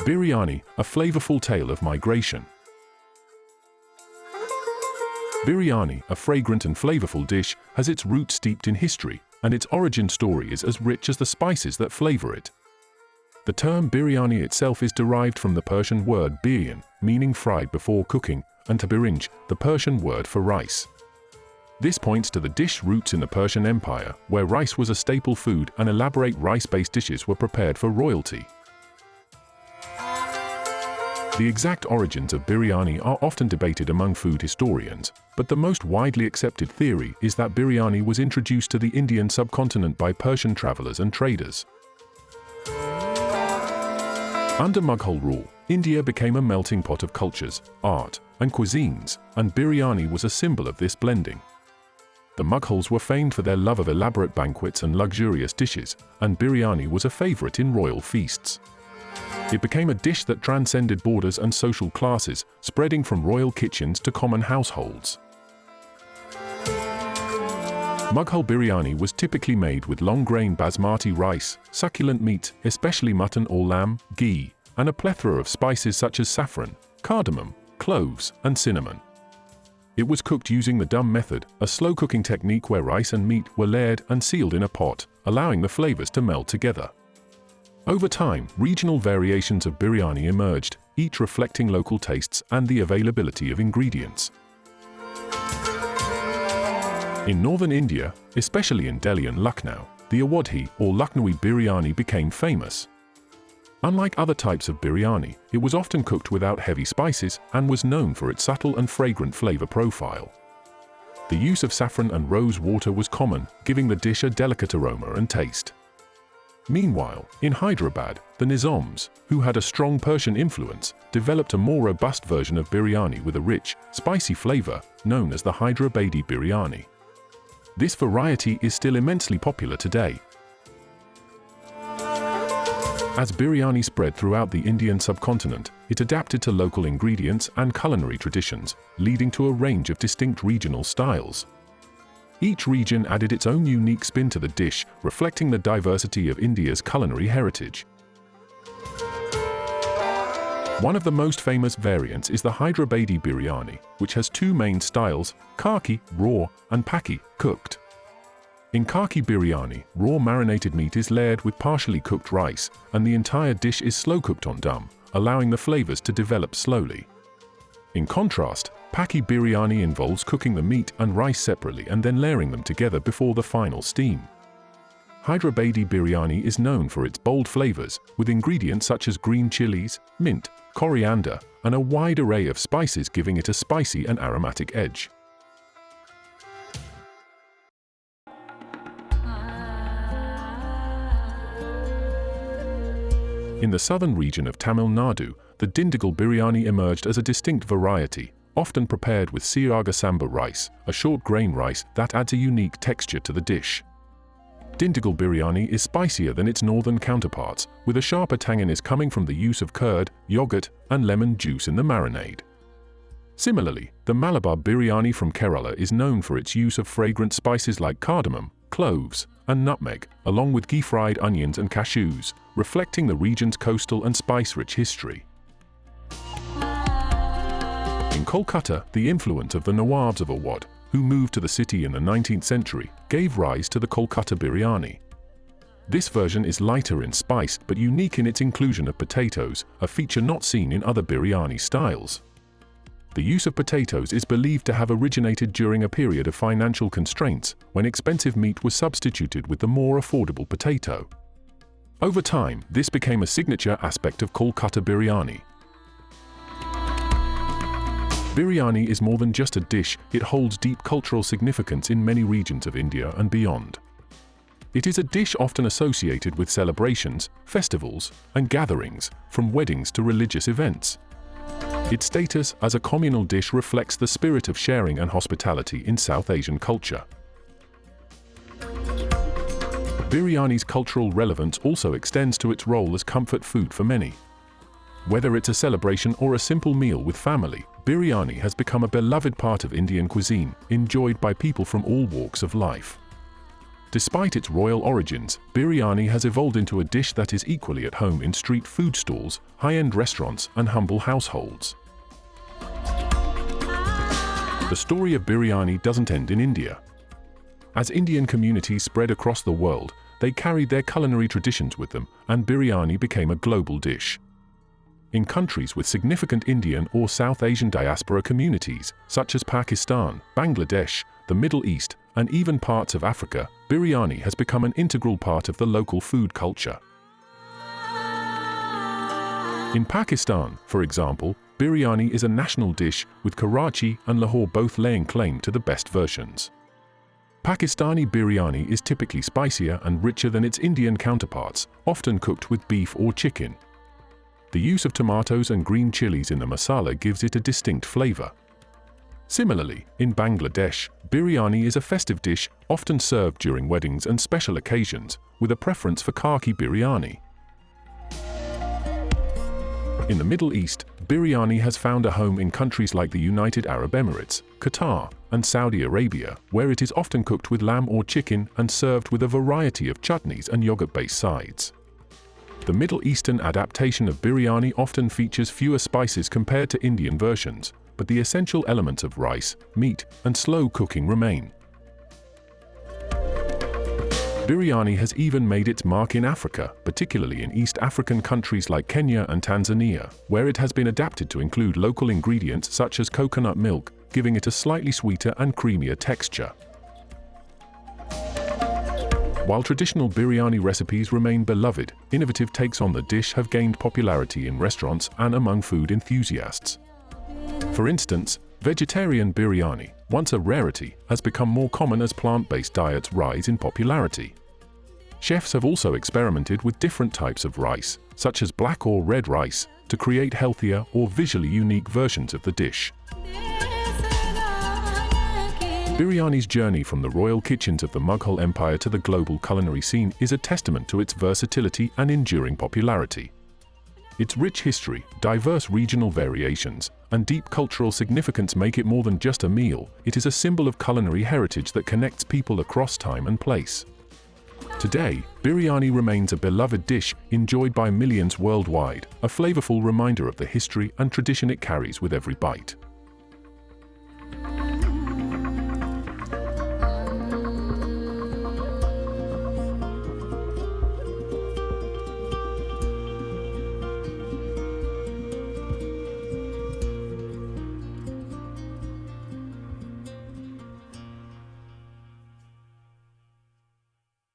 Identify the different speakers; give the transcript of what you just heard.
Speaker 1: Biryani, a flavorful tale of migration. Biryani, a fragrant and flavorful dish, has its roots steeped in history, and its origin story is as rich as the spices that flavor it. The term biryani itself is derived from the Persian word biryan, meaning fried before cooking, and tabirinj, the Persian word for rice. This points to the dish roots in the Persian Empire, where rice was a staple food and elaborate rice-based dishes were prepared for royalty. The exact origins of biryani are often debated among food historians, but the most widely accepted theory is that biryani was introduced to the Indian subcontinent by Persian travelers and traders. Under Mughal rule, India became a melting pot of cultures, art, and cuisines, and biryani was a symbol of this blending. The Mughals were famed for their love of elaborate banquets and luxurious dishes, and biryani was a favorite in royal feasts. It became a dish that transcended borders and social classes, spreading from royal kitchens to common households. Mughal biryani was typically made with long-grain basmati rice, succulent meat, especially mutton or lamb, ghee, and a plethora of spices such as saffron, cardamom, cloves, and cinnamon. It was cooked using the dum method, a slow cooking technique where rice and meat were layered and sealed in a pot, allowing the flavors to meld together. Over time, regional variations of biryani emerged, each reflecting local tastes and the availability of ingredients. In northern India, especially in Delhi and Lucknow, the Awadhi or Lucknowi biryani became famous. Unlike other types of biryani, it was often cooked without heavy spices and was known for its subtle and fragrant flavor profile. The use of saffron and rose water was common, giving the dish a delicate aroma and taste. Meanwhile, in Hyderabad, the Nizams, who had a strong Persian influence, developed a more robust version of biryani with a rich, spicy flavor, known as the Hyderabadi biryani. This variety is still immensely popular today. As biryani spread throughout the Indian subcontinent, it adapted to local ingredients and culinary traditions, leading to a range of distinct regional styles. Each region added its own unique spin to the dish, reflecting the diversity of India's culinary heritage. One of the most famous variants is the Hyderabadi biryani, which has two main styles, khaki, raw, and paki, cooked. In khaki biryani, raw marinated meat is layered with partially cooked rice, and the entire dish is slow-cooked on dum, allowing the flavors to develop slowly. In contrast, paki biryani involves cooking the meat and rice separately and then layering them together before the final steam. Hyderabadi biryani is known for its bold flavors, with ingredients such as green chilies, mint, coriander, and a wide array of spices giving it a spicy and aromatic edge. In the southern region of Tamil Nadu, the Dindigul biryani emerged as a distinct variety, often prepared with Siraga Samba rice, a short-grain rice that adds a unique texture to the dish. Dindigul biryani is spicier than its northern counterparts, with a sharper tanginess coming from the use of curd, yogurt, and lemon juice in the marinade. Similarly, the Malabar biryani from Kerala is known for its use of fragrant spices like cardamom, cloves, and nutmeg, along with ghee-fried onions and cashews, reflecting the region's coastal and spice-rich history. In Kolkata, the influence of the Nawabs of Awadh, who moved to the city in the 19th century, gave rise to the Kolkata biryani. This version is lighter in spice but unique in its inclusion of potatoes, a feature not seen in other biryani styles. The use of potatoes is believed to have originated during a period of financial constraints, when expensive meat was substituted with the more affordable potato. Over time, this became a signature aspect of Kolkata biryani. Biryani is more than just a dish, it holds deep cultural significance in many regions of India and beyond. It is a dish often associated with celebrations, festivals, and gatherings, from weddings to religious events. Its status as a communal dish reflects the spirit of sharing and hospitality in South Asian culture. Biryani's cultural relevance also extends to its role as comfort food for many. Whether it's a celebration or a simple meal with family, biryani has become a beloved part of Indian cuisine, enjoyed by people from all walks of life. Despite its royal origins, biryani has evolved into a dish that is equally at home in street food stalls, high-end restaurants, and humble households. The story of biryani doesn't end in India. As Indian communities spread across the world, they carried their culinary traditions with them, and biryani became a global dish. In countries with significant Indian or South Asian diaspora communities, such as Pakistan, Bangladesh, the Middle East, and even parts of Africa, biryani has become an integral part of the local food culture. In Pakistan, for example, biryani is a national dish, with Karachi and Lahore both laying claim to the best versions. Pakistani biryani is typically spicier and richer than its Indian counterparts, often cooked with beef or chicken. The use of tomatoes and green chilies in the masala gives it a distinct flavor. Similarly, in Bangladesh, biryani is a festive dish often served during weddings and special occasions, with a preference for khaki biryani. In the Middle East, biryani has found a home in countries like the United Arab Emirates, Qatar, and Saudi Arabia, where it is often cooked with lamb or chicken and served with a variety of chutneys and yogurt-based sides. The Middle Eastern adaptation of biryani often features fewer spices compared to Indian versions, but the essential elements of rice, meat, and slow cooking remain. Biryani has even made its mark in Africa, particularly in East African countries like Kenya and Tanzania, where it has been adapted to include local ingredients such as coconut milk, giving it a slightly sweeter and creamier texture. While traditional biryani recipes remain beloved, innovative takes on the dish have gained popularity in restaurants and among food enthusiasts. For instance, vegetarian biryani, once a rarity, has become more common as plant-based diets rise in popularity. Chefs have also experimented with different types of rice, such as black or red rice, to create healthier or visually unique versions of the dish. Biryani's journey from the royal kitchens of the Mughal Empire to the global culinary scene is a testament to its versatility and enduring popularity. Its rich history, diverse regional variations, and deep cultural significance make it more than just a meal. It is a symbol of culinary heritage that connects people across time and place. Today, biryani remains a beloved dish enjoyed by millions worldwide, a flavorful reminder of the history and tradition it carries with every bite.